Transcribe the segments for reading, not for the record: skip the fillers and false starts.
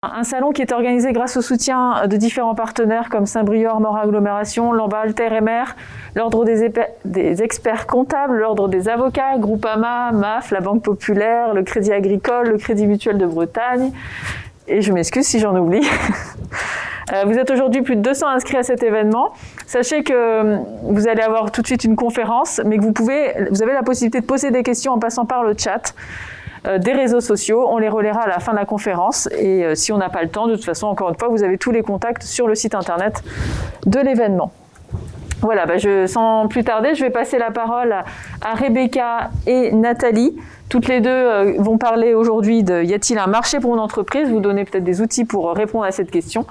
Un salon qui est organisé grâce au soutien de différents partenaires comme Saint-Brieuc, Armor Agglomération, Lamballe, Terre et Mer, l'Ordre des experts comptables, l'Ordre des avocats, Groupama, MAF, la Banque Populaire, le Crédit Agricole, le Crédit Mutuel de Bretagne. Et je m'excuse si j'en oublie. Vous êtes aujourd'hui plus de 200 inscrits à cet événement. Sachez que vous allez avoir tout de suite une conférence, mais que vous avez la possibilité de poser des questions en passant par le chat des réseaux sociaux. On les relaiera à la fin de la conférence. Et si on n'a pas le temps, de toute façon, encore une fois, vous avez tous les contacts sur le site internet de l'événement. Voilà, sans plus tarder, je vais passer la parole à Rebecca et Nathalie. Toutes les deux vont parler aujourd'hui de « Y a-t-il un marché pour mon entreprise ?» Vous donner peut-être des outils pour répondre à cette question.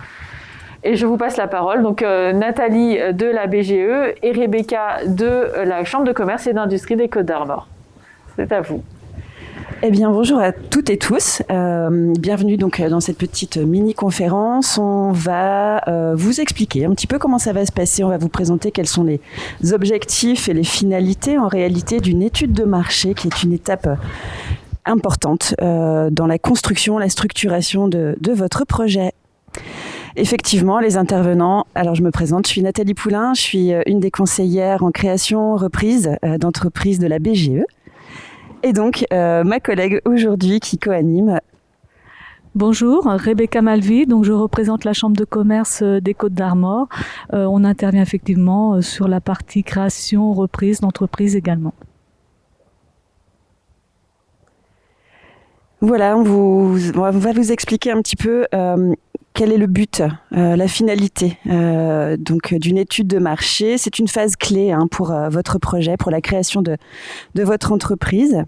Et je vous passe la parole. Donc Nathalie de la BGE et Rebecca de la Chambre de commerce et d'industrie des Côtes-d'Armor. C'est à vous. Eh bien, bonjour à toutes et tous. Bienvenue donc dans cette petite mini-conférence. On va vous expliquer un petit peu comment ça va se passer. On va vous présenter quels sont les objectifs et les finalités en réalité d'une étude de marché qui est une étape importante dans la construction, la structuration de votre projet. Effectivement, les intervenants, alors je me présente, je suis Nathalie Poulain, je suis une des conseillères en création reprise d'entreprise de la BGE. Et donc, ma collègue aujourd'hui qui co-anime. Bonjour, Rebecca Malvi, donc je représente la Chambre de commerce des Côtes-d'Armor. On intervient effectivement sur la partie création, reprise d'entreprise également. Voilà, on va vous expliquer un petit peu quel est le but, la finalité donc d'une étude de marché. C'est une phase clé pour votre projet, pour la création de votre entreprise.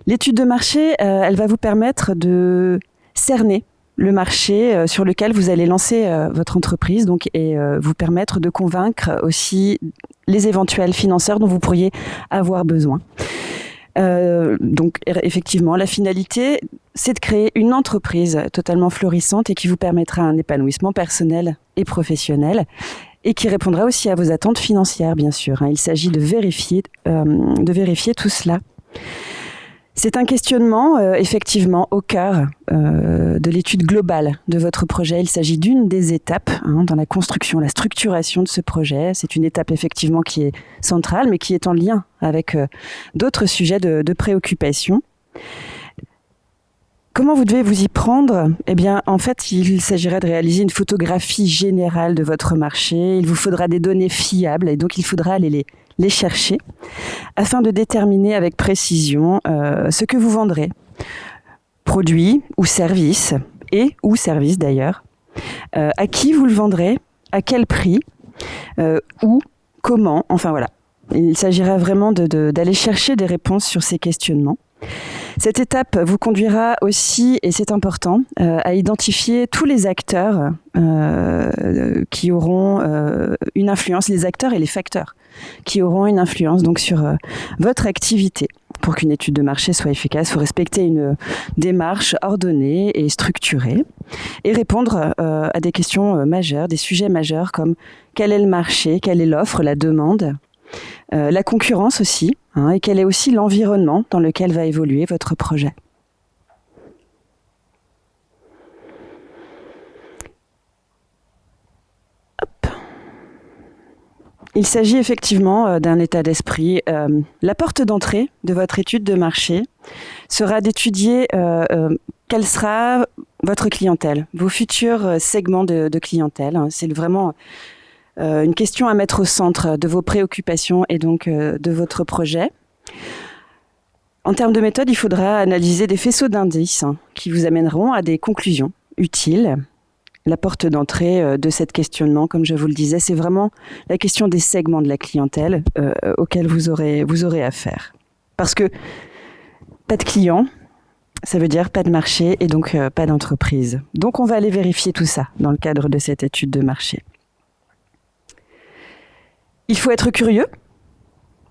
L'étude de marché, elle va vous permettre de cerner le marché sur lequel vous allez lancer votre entreprise, donc, et vous permettre de convaincre aussi les éventuels financeurs dont vous pourriez avoir besoin. Donc effectivement, la finalité, c'est de créer une entreprise totalement florissante et qui vous permettra un épanouissement personnel et professionnel et qui répondra aussi à vos attentes financières, bien sûr. Il s'agit de vérifier tout cela. C'est un questionnement, effectivement, au cœur de l'étude globale de votre projet. Il s'agit d'une des étapes dans la construction, la structuration de ce projet. C'est une étape, effectivement, qui est centrale, mais qui est en lien avec d'autres sujets de préoccupation. Comment vous devez vous y prendre ? Eh bien, en fait, il s'agirait de réaliser une photographie générale de votre marché. Il vous faudra des données fiables et donc il faudra aller les chercher afin de déterminer avec précision ce que vous vendrez, produit ou service, ou service d'ailleurs, à qui vous le vendrez, à quel prix, où, comment, enfin voilà. Il s'agira vraiment d'aller chercher des réponses sur ces questionnements. Cette étape vous conduira aussi, et c'est important, à identifier tous les acteurs qui auront une influence, les acteurs et les facteurs qui auront une influence donc sur votre activité. Pour qu'une étude de marché soit efficace, il faut respecter une démarche ordonnée et structurée et répondre à des questions majeures, des sujets majeurs comme quel est le marché, quelle est l'offre, la demande, la concurrence aussi, et quel est aussi l'environnement dans lequel va évoluer votre projet. Hop. Il s'agit effectivement d'un état d'esprit. La porte d'entrée de votre étude de marché sera d'étudier quelle sera votre clientèle, vos futurs segments de clientèle. C'est vraiment une question à mettre au centre de vos préoccupations et donc de votre projet. En termes de méthode, il faudra analyser des faisceaux d'indices qui vous amèneront à des conclusions utiles. La porte d'entrée de cet questionnement, comme je vous le disais, c'est vraiment la question des segments de la clientèle auxquels vous aurez affaire. Parce que pas de clients, ça veut dire pas de marché et donc pas d'entreprise. Donc on va aller vérifier tout ça dans le cadre de cette étude de marché. Il faut être curieux,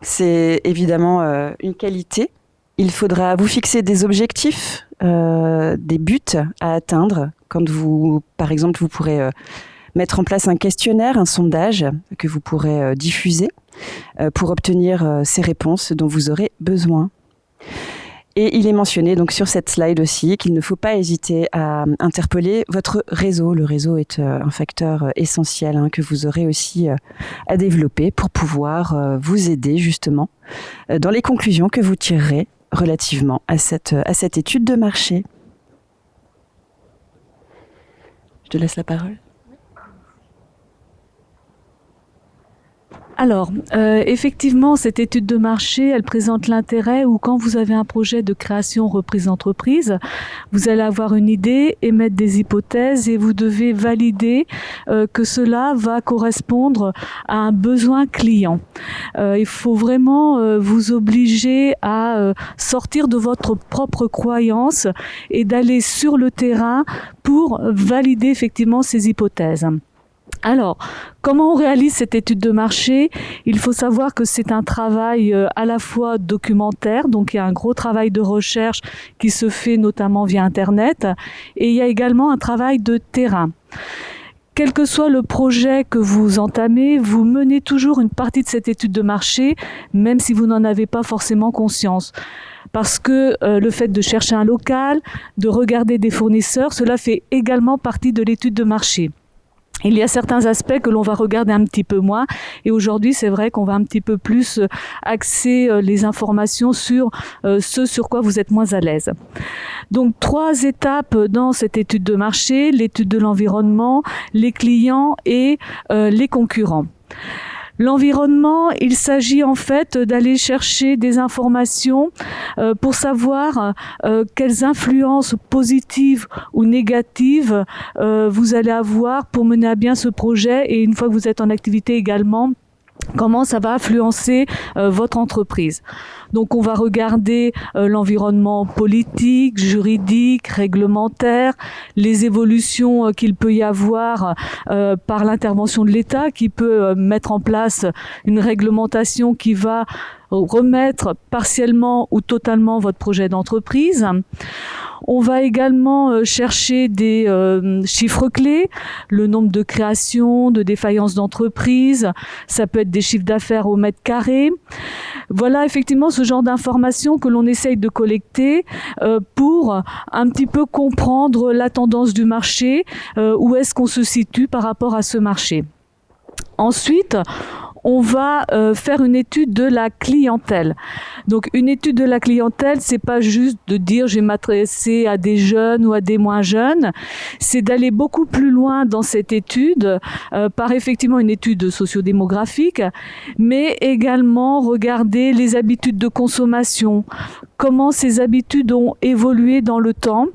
c'est évidemment une qualité. Il faudra vous fixer des objectifs, des buts à atteindre. Quand par exemple, vous pourrez mettre en place un questionnaire, un sondage que vous pourrez diffuser pour obtenir ces réponses dont vous aurez besoin. Et il est mentionné donc sur cette slide aussi qu'il ne faut pas hésiter à interpeller votre réseau. Le réseau est un facteur essentiel que vous aurez aussi à développer pour pouvoir vous aider justement dans les conclusions que vous tirerez relativement à cette étude de marché. Je te laisse la parole. Alors, effectivement, cette étude de marché, elle présente l'intérêt où quand vous avez un projet de création reprise d'entreprise, vous allez avoir une idée, émettre des hypothèses et vous devez valider que cela va correspondre à un besoin client. Il faut vraiment vous obliger à sortir de votre propre croyance et d'aller sur le terrain pour valider effectivement ces hypothèses. Alors, comment on réalise cette étude de marché ? Il faut savoir que c'est un travail à la fois documentaire, donc il y a un gros travail de recherche qui se fait notamment via Internet, et il y a également un travail de terrain. Quel que soit le projet que vous entamez, vous menez toujours une partie de cette étude de marché, même si vous n'en avez pas forcément conscience. Parce que le fait de chercher un local, de regarder des fournisseurs, cela fait également partie de l'étude de marché. Il y a certains aspects que l'on va regarder un petit peu moins et aujourd'hui c'est vrai qu'on va un petit peu plus axer les informations sur ce sur quoi vous êtes moins à l'aise. Donc 3 étapes dans cette étude de marché, l'étude de l'environnement, les clients et les concurrents. L'environnement, il s'agit en fait d'aller chercher des informations pour savoir quelles influences positives ou négatives vous allez avoir pour mener à bien ce projet et une fois que vous êtes en activité également, comment ça va influencer votre entreprise. Donc on va regarder l'environnement politique, juridique, réglementaire, les évolutions qu'il peut y avoir par l'intervention de l'État qui peut mettre en place une réglementation qui va remettre partiellement ou totalement votre projet d'entreprise. On va également chercher des chiffres clés, le nombre de créations, de défaillances d'entreprise, ça peut être des chiffres d'affaires au mètre carré. Voilà effectivement ce genre d'informations que l'on essaye de collecter pour un petit peu comprendre la tendance du marché, où est-ce qu'on se situe par rapport à ce marché. Ensuite, on va faire une étude de la clientèle. Donc une étude de la clientèle, c'est pas juste de dire je vais m'adresser à des jeunes ou à des moins jeunes, c'est d'aller beaucoup plus loin dans cette étude par effectivement une étude sociodémographique, mais également regarder les habitudes de consommation, comment ces habitudes ont évolué dans le temps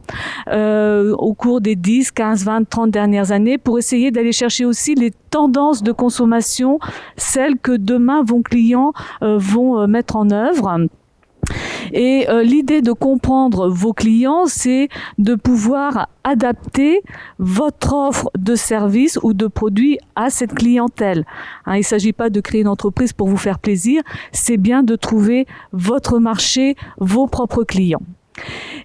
au cours des 10, 15, 20, 30 dernières années pour essayer d'aller chercher aussi les tendances de consommation, celles que demain vos clients vont mettre en œuvre. Et l'idée de comprendre vos clients, c'est de pouvoir adapter votre offre de services ou de produits à cette clientèle. Il ne s'agit pas de créer une entreprise pour vous faire plaisir, c'est bien de trouver votre marché, vos propres clients.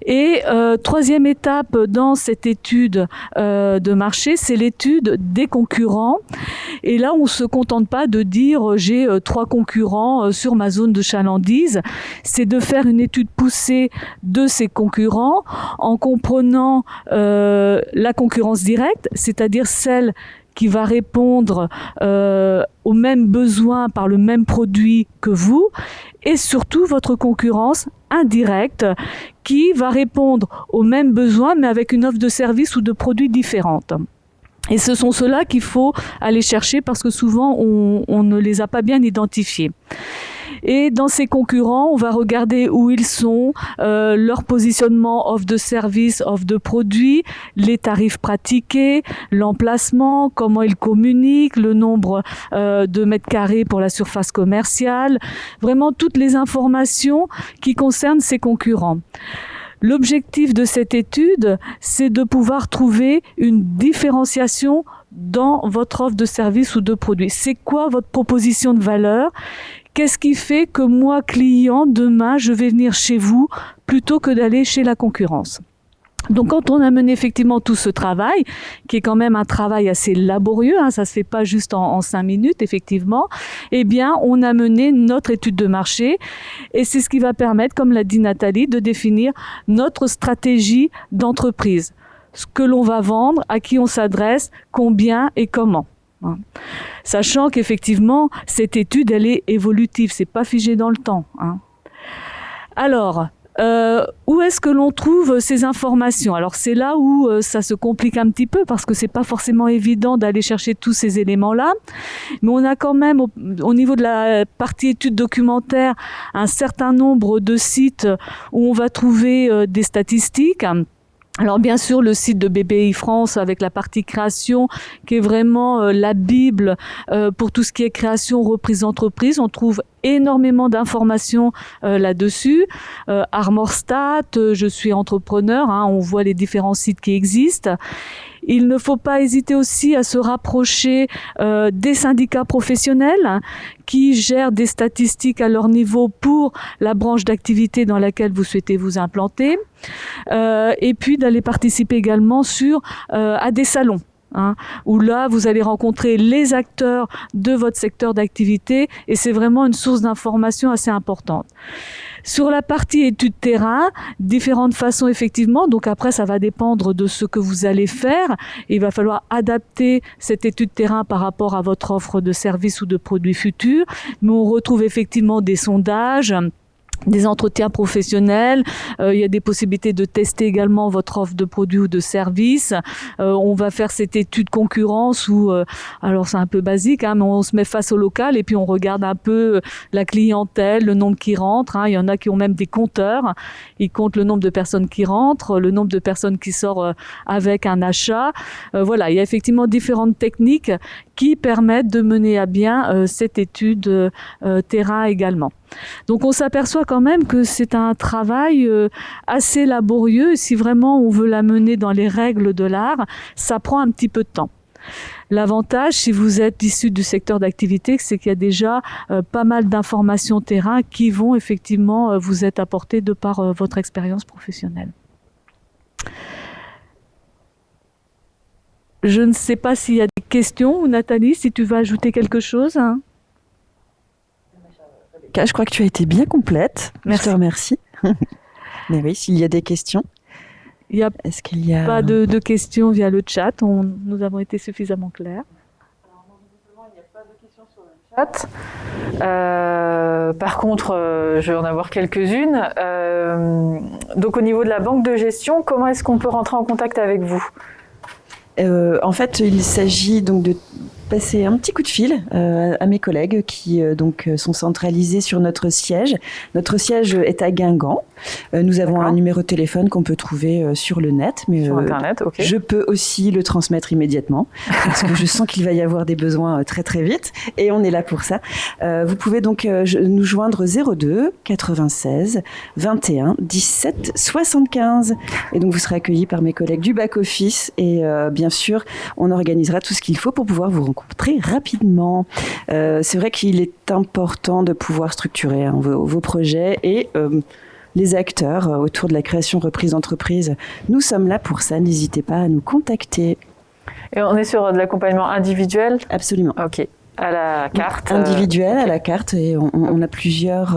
Et troisième étape dans cette étude de marché, c'est l'étude des concurrents. Et là, on ne se contente pas de dire j'ai 3 concurrents sur ma zone de chalandise. C'est de faire une étude poussée de ces concurrents en comprenant la concurrence directe, c'est-à-dire celle qui va répondre aux mêmes besoins par le même produit que vous, et surtout votre concurrence indirecte qui va répondre aux mêmes besoins mais avec une offre de services ou de produits différente. Et ce sont ceux-là qu'il faut aller chercher parce que souvent on ne les a pas bien identifiés. Et dans ces concurrents, on va regarder où ils sont, leur positionnement offre de services, offre de produits, les tarifs pratiqués, l'emplacement, comment ils communiquent, le nombre de mètres carrés pour la surface commerciale, vraiment toutes les informations qui concernent ces concurrents. L'objectif de cette étude, c'est de pouvoir trouver une différenciation dans votre offre de services ou de produits. C'est quoi votre proposition de valeur ? Qu'est-ce qui fait que moi, client, demain, je vais venir chez vous plutôt que d'aller chez la concurrence ? Donc quand on a mené effectivement tout ce travail, qui est quand même un travail assez laborieux, ça se fait pas juste en 5 minutes effectivement, eh bien on a mené notre étude de marché et c'est ce qui va permettre, comme l'a dit Nathalie, de définir notre stratégie d'entreprise, ce que l'on va vendre, à qui on s'adresse, combien et comment. Sachant qu'effectivement cette étude elle est évolutive, c'est pas figé dans le temps. Alors, où est-ce que l'on trouve ces informations? Alors c'est là où ça se complique un petit peu parce que c'est pas forcément évident d'aller chercher tous ces éléments-là, mais on a quand même au niveau de la partie études documentaires un certain nombre de sites où on va trouver des statistiques. Alors bien sûr le site de BPI France avec la partie création qui est vraiment la bible pour tout ce qui est création, reprise d'entreprise. On trouve énormément d'informations là-dessus. Armorstat, je suis entrepreneur, on voit les différents sites qui existent. Il ne faut pas hésiter aussi à se rapprocher des syndicats professionnels qui gèrent des statistiques à leur niveau pour la branche d'activité dans laquelle vous souhaitez vous implanter. Et puis d'aller participer également à des salons. Où là, vous allez rencontrer les acteurs de votre secteur d'activité et c'est vraiment une source d'information assez importante. Sur la partie études terrain, différentes façons effectivement, donc après ça va dépendre de ce que vous allez faire. Il va falloir adapter cette étude terrain par rapport à votre offre de services ou de produits futurs, mais on retrouve effectivement des sondages, des entretiens professionnels, il y a des possibilités de tester également votre offre de produits ou de services. On va faire cette étude concurrence où, alors c'est un peu basique, mais on se met face au local et puis on regarde un peu la clientèle, le nombre qui rentre. Il y en a qui ont même des compteurs, ils comptent le nombre de personnes qui rentrent, le nombre de personnes qui sortent avec un achat. Voilà, il y a effectivement différentes techniques qui permettent de mener à bien cette étude terrain également. Donc on s'aperçoit quand même que c'est un travail assez laborieux et si vraiment on veut la mener dans les règles de l'art, ça prend un petit peu de temps. L'avantage, si vous êtes issu du secteur d'activité, c'est qu'il y a déjà pas mal d'informations terrain qui vont effectivement vous être apportées de par votre expérience professionnelle. Je ne sais pas s'il y a des questions ou Nathalie, si tu veux ajouter quelque chose. Je crois que tu as été bien complète. Merci. Je te remercie. Mais oui, s'il y a des questions. Il n'y a pas de questions via le chat. Nous avons été suffisamment clairs. Alors, visiblement, il n'y a pas de questions sur le chat. Par contre, je vais en avoir quelques-unes. Donc, au niveau de la banque de gestion, comment est-ce qu'on peut rentrer en contact avec vous ? En fait, il s'agit donc de passer un petit coup de fil à mes collègues qui donc sont centralisés sur notre siège. Notre siège est à Guingamp. Nous avons un numéro de téléphone qu'on peut trouver sur le net, mais sur Internet, ok. Je peux aussi le transmettre immédiatement parce que je sens qu'il va y avoir des besoins très très vite et on est là pour ça. Vous pouvez donc nous joindre 02 96 21 17 75 et donc vous serez accueillis par mes collègues du back-office et bien sûr, on organisera tout ce qu'il faut pour pouvoir vous rencontrer rapidement. C'est vrai qu'il est important de pouvoir structurer vos projets et les acteurs autour de la création reprise d'entreprise. Nous sommes là pour ça, n'hésitez pas à nous contacter. Et on est sur de l'accompagnement individuel ? Absolument. Ok. À la carte individuelle, à la carte, et on a plusieurs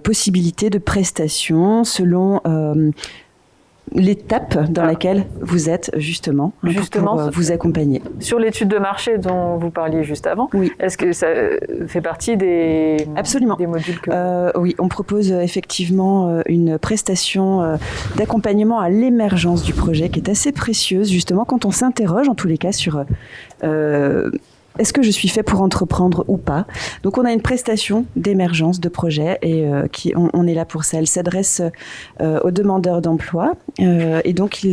possibilités de prestations selon l'étape dans laquelle vous êtes justement pour vous accompagner. Sur l'étude de marché dont vous parliez juste avant, oui. Est-ce que ça fait partie des modules que oui, on propose effectivement une prestation d'accompagnement à l'émergence du projet qui est assez précieuse justement quand on s'interroge en tous les cas sur est-ce que je suis fait pour entreprendre ou pas ? Donc, on a une prestation d'émergence de projet et on est là pour ça. Elle s'adresse aux demandeurs d'emploi et donc,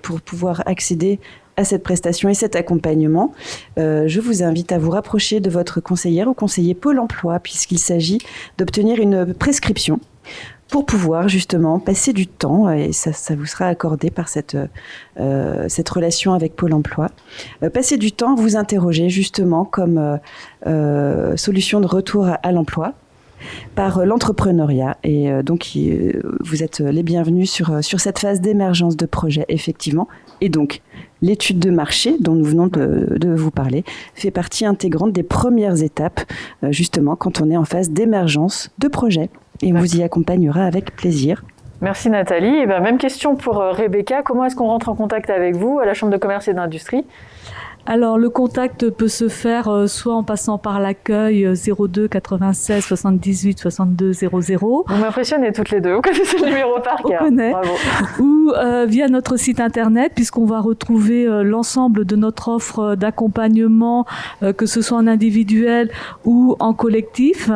pour pouvoir accéder à cette prestation et cet accompagnement, je vous invite à vous rapprocher de votre conseillère ou conseiller Pôle emploi puisqu'il s'agit d'obtenir une prescription pour pouvoir justement passer du temps, et ça vous sera accordé par cette relation avec Pôle emploi, passer du temps, vous interroger justement comme solution de retour à l'emploi, par l'entrepreneuriat. Et donc, vous êtes les bienvenus sur cette phase d'émergence de projet, effectivement. Et donc, l'étude de marché dont nous venons de vous parler fait partie intégrante des premières étapes, justement, quand on est en phase d'émergence de projet. Et on vous y accompagnera avec plaisir. Merci Nathalie. Et même question pour Rebecca. Comment est-ce qu'on rentre en contact avec vous à la Chambre de commerce et d'industrie ? Alors, le contact peut se faire soit en passant par l'accueil 02 96 78 62 00. Vous m'impressionnez toutes les deux. Vous connaissez le numéro par cœur. On connaît. Bravo. Ou via notre site internet, puisqu'on va retrouver l'ensemble de notre offre d'accompagnement, que ce soit en individuel ou en collectif,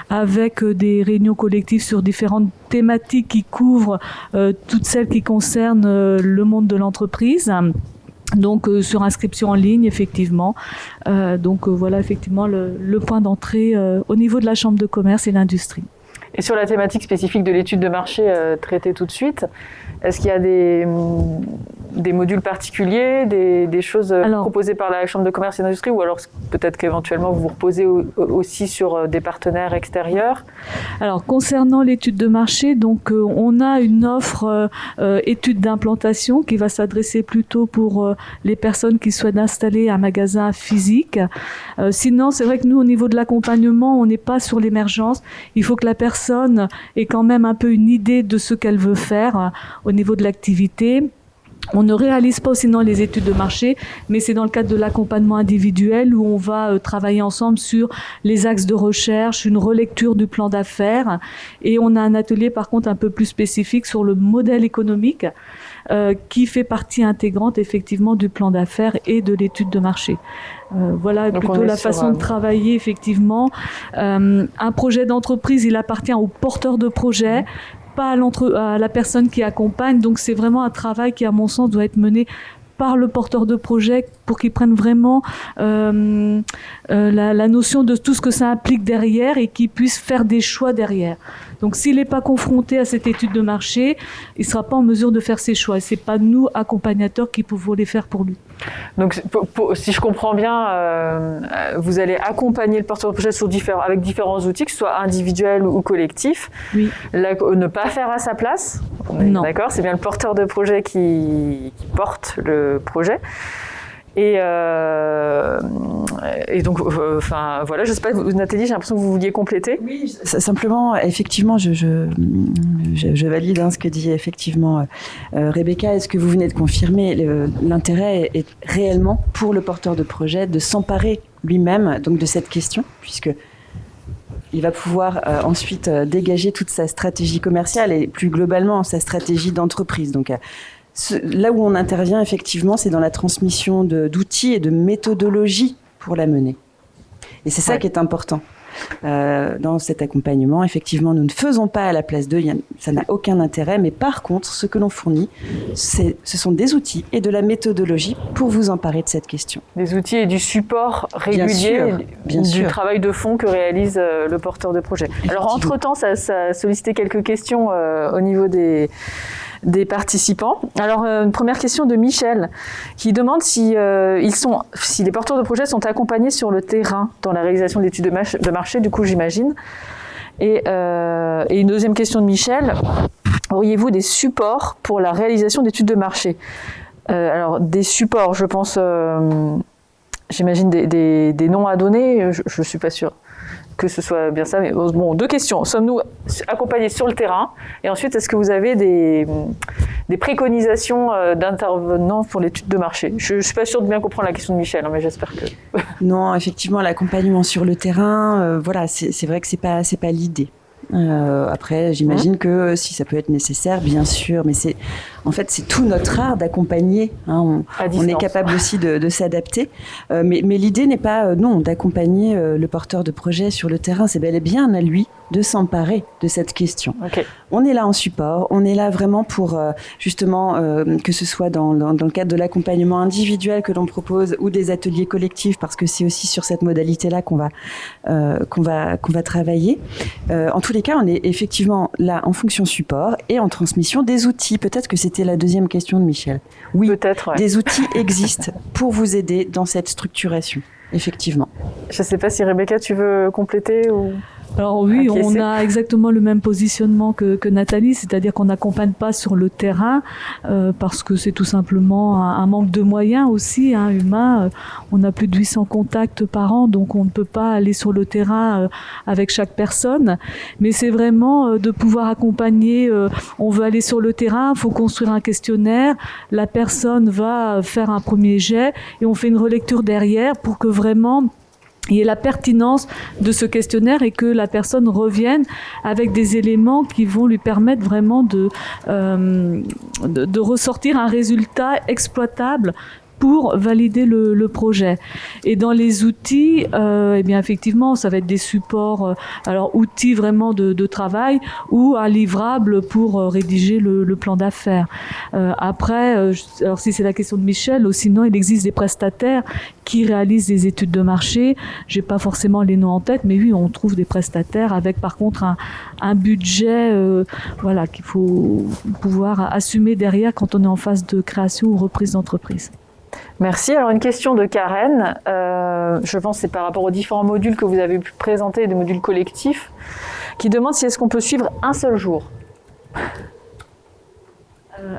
avec des réunions collectives sur différentes thématiques qui couvrent toutes celles qui concernent le monde de l'entreprise. Donc sur inscription en ligne, effectivement. Voilà effectivement le point d'entrée au niveau de la Chambre de commerce et d'industrie. Et sur la thématique spécifique de l'étude de marché traitée tout de suite, est-ce qu'il y a des modules particuliers, des choses proposées par la Chambre de commerce et d'industrie, ou alors peut-être qu'éventuellement vous vous reposez aussi sur des partenaires extérieurs ? Alors concernant l'étude de marché, donc on a une offre étude d'implantation qui va s'adresser plutôt pour les personnes qui souhaitent installer un magasin physique. Sinon, c'est vrai que nous, au niveau de l'accompagnement, on n'est pas sur l'émergence. Il faut que la personne ait quand même un peu une idée de ce qu'elle veut faire au niveau de l'activité. On ne réalise pas sinon les études de marché, mais c'est dans le cadre de l'accompagnement individuel où on va travailler ensemble sur les axes de recherche, une relecture du plan d'affaires, et on a un atelier par contre un peu plus spécifique sur le modèle économique qui fait partie intégrante effectivement du plan d'affaires et de l'étude de marché. Voilà donc plutôt la façon de travailler effectivement. Un projet d'entreprise, il appartient au porteur de projet, pas à la personne qui accompagne. Donc c'est vraiment un travail qui, à mon sens, doit être mené par le porteur de projet pour qu'il prenne vraiment la notion de tout ce que ça implique derrière et qu'il puisse faire des choix derrière. Donc s'il n'est pas confronté à cette étude de marché, il ne sera pas en mesure de faire ses choix. Et ce n'est pas nous, accompagnateurs, qui pouvons les faire pour lui. Donc si je comprends bien, vous allez accompagner le porteur de projet avec différents outils, que ce soit individuel ou collectif. Oui. Ne pas faire à sa place. Non. D'accord, c'est bien le porteur de projet qui porte le projet. Et donc, voilà, je ne sais pas, Nathalie, j'ai l'impression que vous vouliez compléter. Oui, simplement, effectivement, je valide ce que dit effectivement Rebecca. Est-ce que vous venez de confirmer l'intérêt est réellement pour le porteur de projet de s'emparer lui-même donc de cette question, puisque il va pouvoir ensuite dégager toute sa stratégie commerciale et plus globalement sa stratégie d'entreprise. Donc là où on intervient, effectivement, c'est dans la transmission d'outils et de méthodologies pour la mener. Et c'est ça qui est important. Dans cet accompagnement, effectivement, nous ne faisons pas à la place d'eux, ça n'a aucun intérêt, mais par contre, ce que l'on fournit, ce sont des outils et de la méthodologie pour vous emparer de cette question. Des outils et du support régulier, bien sûr. Travail de fond que réalise le porteur de projet. Alors, entre-temps, ça a sollicité quelques questions au niveau des participants. Alors, une première question de Michel, qui demande si les porteurs de projet sont accompagnés sur le terrain dans la réalisation de l'étude de marché, du coup, j'imagine. Et une deuxième question de Michel, auriez-vous des supports pour la réalisation d'études de marché ? Alors, des supports, je pense, j'imagine des noms à donner, je ne suis pas sûre que ce soit bien ça. Mais bon, deux questions. Sommes-nous accompagnés sur le terrain ? Et ensuite, est-ce que vous avez des préconisations d'intervenants pour l'étude de marché ? Je ne suis pas sûre de bien comprendre la question de Michel, mais j'espère que... Non, effectivement, l'accompagnement sur le terrain, voilà, c'est vrai que c'est pas l'idée. Après, j'imagine que si ça peut être nécessaire, bien sûr, mais c'est tout notre art d'accompagner. On est capable aussi de s'adapter. Mais l'idée n'est pas, d'accompagner le porteur de projet sur le terrain. C'est bel et bien à lui de s'emparer de cette question. Okay. On est là en support. On est là vraiment pour, justement, que ce soit dans le cadre de l'accompagnement individuel que l'on propose ou des ateliers collectifs, parce que c'est aussi sur cette modalité-là qu'on va travailler. En tous les cas, on est effectivement là en fonction support et en transmission des outils. Peut-être que c'était la deuxième question de Michel. Oui, peut-être, ouais. Des outils existent pour vous aider dans cette structuration, effectivement. Je ne sais pas si Rebecca, tu veux compléter ou... Alors oui, acquiescer. on a exactement le même positionnement que Nathalie, c'est-à-dire qu'on n'accompagne pas sur le terrain parce que c'est tout simplement un manque de moyens aussi humains. On a plus de 800 contacts par an, donc on ne peut pas aller sur le terrain avec chaque personne. Mais c'est vraiment de pouvoir accompagner. On veut aller sur le terrain, il faut construire un questionnaire. La personne va faire un premier jet et on fait une relecture derrière pour que vraiment il y ait la pertinence de ce questionnaire et que la personne revienne avec des éléments qui vont lui permettre vraiment de ressortir un résultat exploitable pour valider le projet. Et dans les outils, eh bien effectivement, ça va être des supports, alors outils vraiment de travail ou un livrable pour rédiger le plan d'affaires. Après, alors si c'est la question de Michel, ou sinon il existe des prestataires qui réalisent des études de marché. J'ai pas forcément les noms en tête, mais oui, on trouve des prestataires avec par contre un budget, voilà, qu'il faut pouvoir assumer derrière quand on est en phase de création ou reprise d'entreprise. Merci. Alors une question de Karen, je pense que c'est par rapport aux différents modules que vous avez pu présenter, des modules collectifs, qui demande si est-ce qu'on peut suivre un seul jour.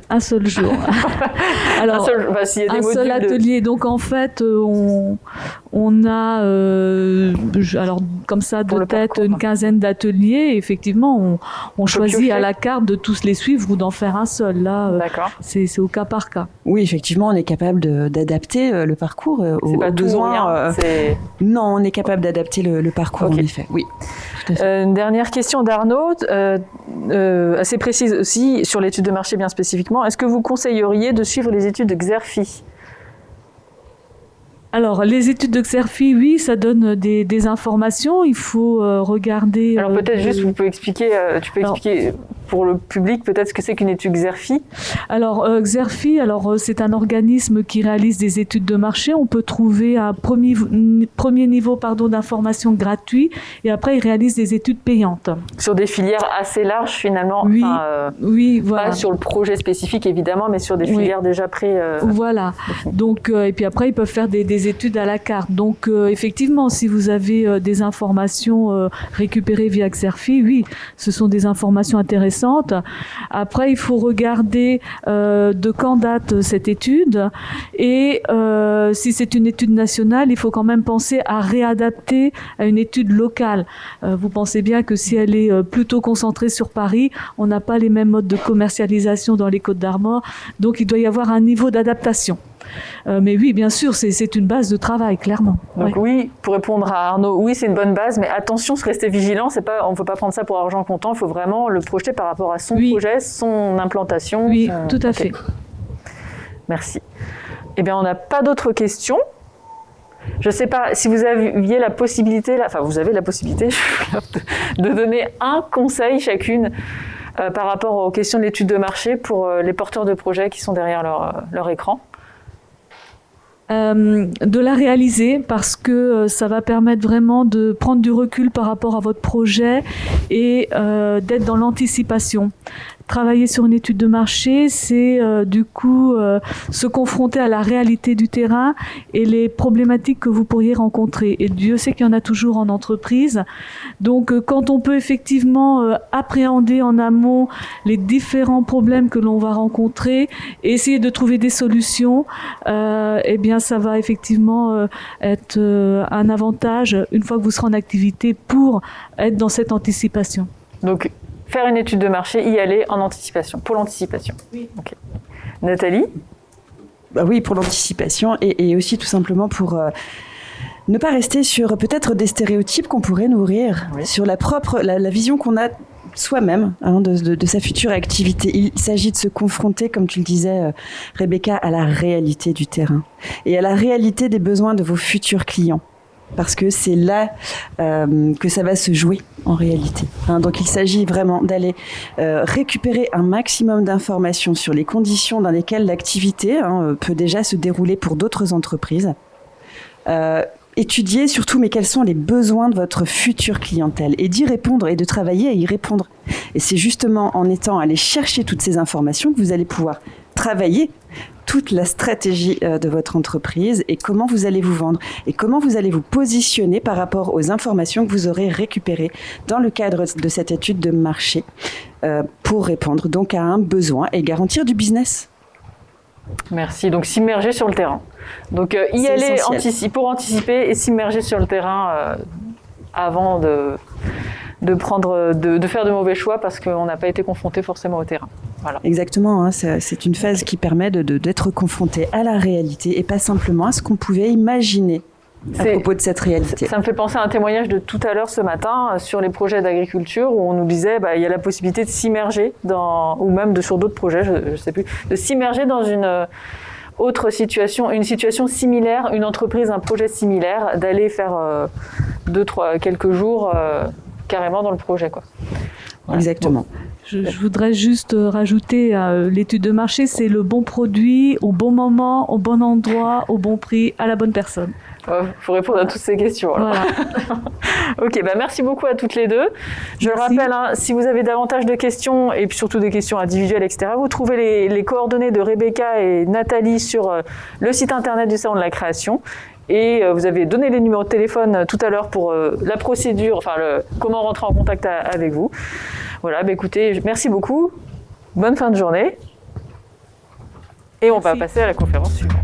Un seul jour. Alors, un seul atelier. Donc en fait, on a, alors comme ça de tête, une quinzaine d'ateliers. Effectivement, on choisit à la carte de tous les suivre ou d'en faire un seul. Là, c'est au cas par cas. Oui, effectivement, on est capable d'adapter le parcours aux besoins. Non, on est capable d'adapter le parcours, en effet. Oui. Une dernière question d'Arnaud, assez précise aussi sur l'étude de marché bien spécifiquement. Est-ce que vous conseilleriez de suivre les études de Xerfi ? Alors, les études de Xerfi, oui, ça donne des informations. Il faut regarder... Alors peut-être juste, tu peux expliquer pour le public peut-être ce que c'est qu'une étude Xerfi. Alors, Xerfi, c'est un organisme qui réalise des études de marché. On peut trouver un premier niveau d'information gratuit et après, il réalise des études payantes. Sur des filières assez larges finalement. Oui, oui, voilà. Pas sur le projet spécifique évidemment, mais sur des filières déjà voilà. Donc, et puis après, ils peuvent faire des études à la carte. Donc, effectivement, si vous avez des informations récupérées via Xerfi, oui, ce sont des informations intéressantes. Après, il faut regarder de quand date cette étude et si c'est une étude nationale, il faut quand même penser à réadapter à une étude locale. Vous pensez bien que si elle est plutôt concentrée sur Paris, on n'a pas les mêmes modes de commercialisation dans les Côtes-d'Armor, donc il doit y avoir un niveau d'adaptation. Mais oui, bien sûr, c'est une base de travail, clairement. Donc oui, pour répondre à Arnaud, oui, c'est une bonne base, mais attention, rester vigilant, on ne peut pas prendre ça pour argent comptant, il faut vraiment le projeter par rapport à son projet, son implantation. Oui, tout à fait. Merci. Eh bien, on n'a pas d'autres questions. Je ne sais pas si vous aviez la possibilité, vous avez la possibilité de donner un conseil chacune par rapport aux questions de l'étude de marché pour les porteurs de projets qui sont derrière leur écran. De la réaliser parce que ça va permettre vraiment de prendre du recul par rapport à votre projet et d'être dans l'anticipation. Travailler sur une étude de marché, c'est du coup se confronter à la réalité du terrain et les problématiques que vous pourriez rencontrer. Et Dieu sait qu'il y en a toujours en entreprise. Donc quand on peut effectivement appréhender en amont les différents problèmes que l'on va rencontrer et essayer de trouver des solutions, eh bien ça va effectivement être un avantage une fois que vous serez en activité pour être dans cette anticipation. Donc faire une étude de marché, y aller en anticipation, pour l'anticipation. Oui. Okay. Nathalie ? Oui, pour l'anticipation et aussi tout simplement pour ne pas rester sur peut-être des stéréotypes qu'on pourrait nourrir, sur la vision qu'on a soi-même de sa future activité. Il s'agit de se confronter, comme tu le disais, Rebecca, à la réalité du terrain et à la réalité des besoins de vos futurs clients. Parce que c'est là que ça va se jouer en réalité. Donc il s'agit vraiment d'aller récupérer un maximum d'informations sur les conditions dans lesquelles l'activité peut déjà se dérouler pour d'autres entreprises. Étudier surtout, mais quels sont les besoins de votre future clientèle et d'y répondre et de travailler à y répondre. Et c'est justement en étant allé chercher toutes ces informations que vous allez pouvoir travailler toute la stratégie de votre entreprise et comment vous allez vous vendre et comment vous allez vous positionner par rapport aux informations que vous aurez récupérées dans le cadre de cette étude de marché pour répondre donc à un besoin et garantir du business. Merci. Donc s'immerger sur le terrain. Donc y aller pour anticiper et s'immerger sur le terrain avant de faire de mauvais choix parce qu'on n'a pas été confronté forcément au terrain. Voilà. Exactement, hein, c'est une phase qui permet d'être confronté à la réalité et pas simplement à ce qu'on pouvait imaginer à propos de cette réalité. Ça me fait penser à un témoignage de tout à l'heure ce matin sur les projets d'agriculture où on nous disait il y a la possibilité de s'immerger ou même sur d'autres projets, je ne sais plus, de s'immerger dans une autre situation, une situation similaire, une entreprise, un projet similaire, d'aller faire quelques jours carrément dans le projet, quoi. Voilà. Exactement. Je voudrais juste rajouter l'étude de marché, c'est le bon produit au bon moment, au bon endroit, au bon prix, à la bonne personne. Faut répondre à toutes ces questions. Voilà. Ok, merci beaucoup à toutes les deux. Je le rappelle, si vous avez davantage de questions et puis surtout des questions individuelles, etc., vous trouvez les coordonnées de Rebecca et Nathalie sur le site internet du Salon de la Création. Et vous avez donné les numéros de téléphone tout à l'heure pour la procédure, comment rentrer en contact avec vous. Voilà, écoutez, merci beaucoup. Bonne fin de journée. Et on va passer à la conférence suivante.